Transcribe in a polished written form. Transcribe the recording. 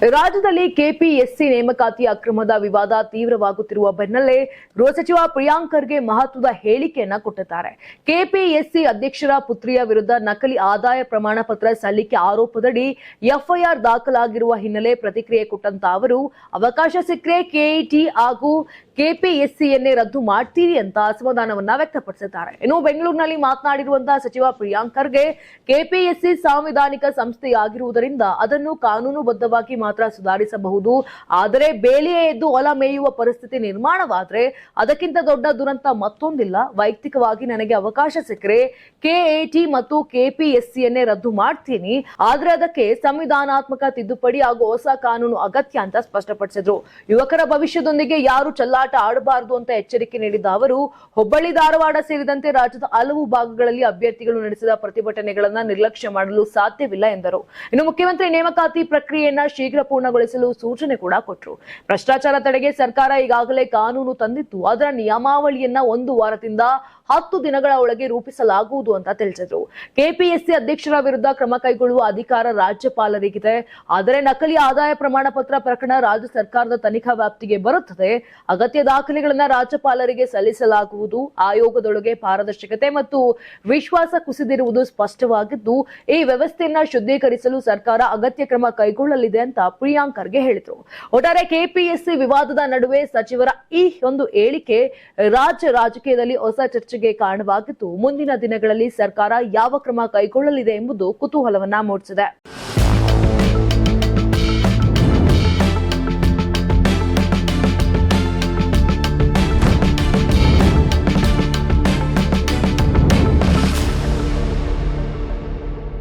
ರಾಜ್ಯದಲ್ಲಿ ಕೆಪಿಎಸ್ಸಿ ನೇಮಕಾತಿ ಅಕ್ರಮದ ವಿವಾದ ತೀವ್ರವಾಗುತ್ತಿರುವ ಬೆನ್ನಲ್ಲೇ ಗೃಹ ಸಚಿವ ಪ್ರಿಯಾಂಕ್ ಖರ್ಗೆ ಮಹತ್ವದ ಹೇಳಿಕೆಯನ್ನ ಕೊಟ್ಟಿದ್ದಾರೆ. ಕೆಪಿಎಸ್ಸಿ ಅಧ್ಯಕ್ಷರ ಪುತ್ರಿಯ ವಿರುದ್ಧ ನಕಲಿ ಆದಾಯ ಪ್ರಮಾಣ ಪತ್ರ ಸಲ್ಲಿಕೆ ಆರೋಪದಡಿ ಎಫ್ಐಆರ್ ದಾಖಲಾಗಿರುವ ಹಿನ್ನೆಲೆ ಪ್ರತಿಕ್ರಿಯೆ ಕೊಟ್ಟಂತ ಅವರು, ಅವಕಾಶ ಸಿಕ್ಕರೆ ಕೆಇಟಿ ಹಾಗೂ ಕೆಪಿಎಸ್ಸಿಯನ್ನೇ ರದ್ದು ಮಾಡ್ತೀರಿ ಅಂತ ಅಸಮಾಧಾನವನ್ನ ವ್ಯಕ್ತಪಡಿಸಿದ್ದಾರೆ. ಇನ್ನು ಬೆಂಗಳೂರಿನಲ್ಲಿ ಮಾತನಾಡಿರುವಂತಹ ಸಚಿವ ಪ್ರಿಯಾಂಕ್ ಖರ್ಗೆ, ಕೆಪಿಎಸ್ಸಿ ಸಾಂವಿಧಾನಿಕ ಸಂಸ್ಥೆಯಾಗಿರುವುದರಿಂದ ಅದನ್ನು ಕಾನೂನುಬದ್ಧವಾಗಿ ಮಾತ್ರ ಸುಧಾರಿಸಬಹುದು. ಆದರೆ ಬೇಲಿಯೇ ಎದ್ದು ಹೊಲ ಮೇಯುವ ಪರಿಸ್ಥಿತಿ ನಿರ್ಮಾಣವಾದ್ರೆ ಅದಕ್ಕಿಂತ ದೊಡ್ಡ ದುರಂತ ಮತ್ತೊಂದಿಲ್ಲ. ವೈಯಕ್ತಿಕವಾಗಿ ನನಗೆ ಅವಕಾಶ ಸಿಕ್ಕರೆ ಕೆಎಟಿ ಮತ್ತು ಕೆಪಿಎಸ್ಸಿಯನ್ನೇ ರದ್ದು ಮಾಡ್ತೀನಿ. ಆದ್ರೆ ಅದಕ್ಕೆ ಸಂವಿಧಾನಾತ್ಮಕ ತಿದ್ದುಪಡಿ ಹಾಗೂ ಹೊಸ ಕಾನೂನು ಅಗತ್ಯ ಅಂತ ಸ್ಪಷ್ಟಪಡಿಸಿದ್ರು. ಯುವಕರ ಭವಿಷ್ಯದೊಂದಿಗೆ ಯಾರು ಚೆಲ್ಲಾಟ ಆಡಬಾರದು ಅಂತ ಎಚ್ಚರಿಕೆ ನೀಡಿದ ಅವರು, ಹುಬ್ಬಳ್ಳಿ ಧಾರವಾಡ ಸೇರಿದಂತೆ ರಾಜ್ಯದ ಹಲವು ಭಾಗಗಳಲ್ಲಿ ಅಭ್ಯರ್ಥಿಗಳು ನಡೆಸಿದ ಪ್ರತಿಭಟನೆಗಳನ್ನ ನಿರ್ಲಕ್ಷ್ಯ ಮಾಡಲು ಸಾಧ್ಯವಿಲ್ಲ ಎಂದರು. ಇನ್ನು ಮುಖ್ಯಮಂತ್ರಿ ನೇಮಕಾತಿ ಪ್ರಕ್ರಿಯೆಯನ್ನ ಶೀಘ್ರ ಪೂರ್ಣಗೊಳಿಸಲು ಸೂಚನೆ ಕೂಡ ಕೊಟ್ಟರು. ಭ್ರಷ್ಟಾಚಾರ ತಡೆಗೆ ಸರ್ಕಾರ ಈಗಾಗಲೇ ಕಾನೂನು ತಂದಿದ್ದು ಅದರ ನಿಯಮಾವಳಿಯನ್ನ 1 ವಾರದಿಂದ 10 ದಿನಗಳ ಒಳಗೆ ರೂಪಿಸಲಾಗುವುದು ಅಂತ ತಿಳಿಸಿದ್ರು. ಕೆಪಿಎಸ್ಸಿ ಅಧ್ಯಕ್ಷರ ವಿರುದ್ಧ ಕ್ರಮ ಕೈಗೊಳ್ಳುವ ಅಧಿಕಾರ ರಾಜ್ಯಪಾಲರಿಗಿದೆ. ಆದರೆ ನಕಲಿ ಆದಾಯ ಪ್ರಮಾಣ ಪತ್ರ ಪ್ರಕರಣ ರಾಜ್ಯ ಸರ್ಕಾರದ ತನಿಖಾ ವ್ಯಾಪ್ತಿಗೆ ಬರುತ್ತದೆ. ಅಗತ್ಯ ದಾಖಲೆಗಳನ್ನ ರಾಜ್ಯಪಾಲರಿಗೆ ಸಲ್ಲಿಸಲಾಗುವುದು. ಆಯೋಗದೊಳಗೆ ಪಾರದರ್ಶಕತೆ ಮತ್ತು ವಿಶ್ವಾಸ ಕುಸಿದಿರುವುದು ಸ್ಪಷ್ಟವಾಗಿದ್ದು, ಈ ವ್ಯವಸ್ಥೆಯನ್ನ ಶುದ್ಧೀಕರಿಸಲು ಸರ್ಕಾರ ಅಗತ್ಯ ಕ್ರಮ ಕೈಗೊಳ್ಳಲಿದೆ ಅಂತ ಪ್ರಿಯಾಂಕ್ ಖರ್ಗೆ ಹೇಳಿದರು. ಒಟ್ಟಾರೆ ಕೆಪಿಎಸ್ಸಿ ವಿವಾದದ ನಡುವೆ ಸಚಿವರ ಈ ಒಂದು ಹೇಳಿಕೆ ರಾಜ್ಯ ರಾಜಕೀಯದಲ್ಲಿ ಹೊಸ ಚರ್ಚೆಗೆ ಕಾರಣವಾಗಿದ್ದು, ಮುಂದಿನ ದಿನಗಳಲ್ಲಿ ಸರ್ಕಾರ ಯಾವ ಕ್ರಮ ಕೈಗೊಳ್ಳಲಿದೆ ಎಂಬುದು ಕುತೂಹಲವನ್ನ ಮೂಡಿಸಿದೆ.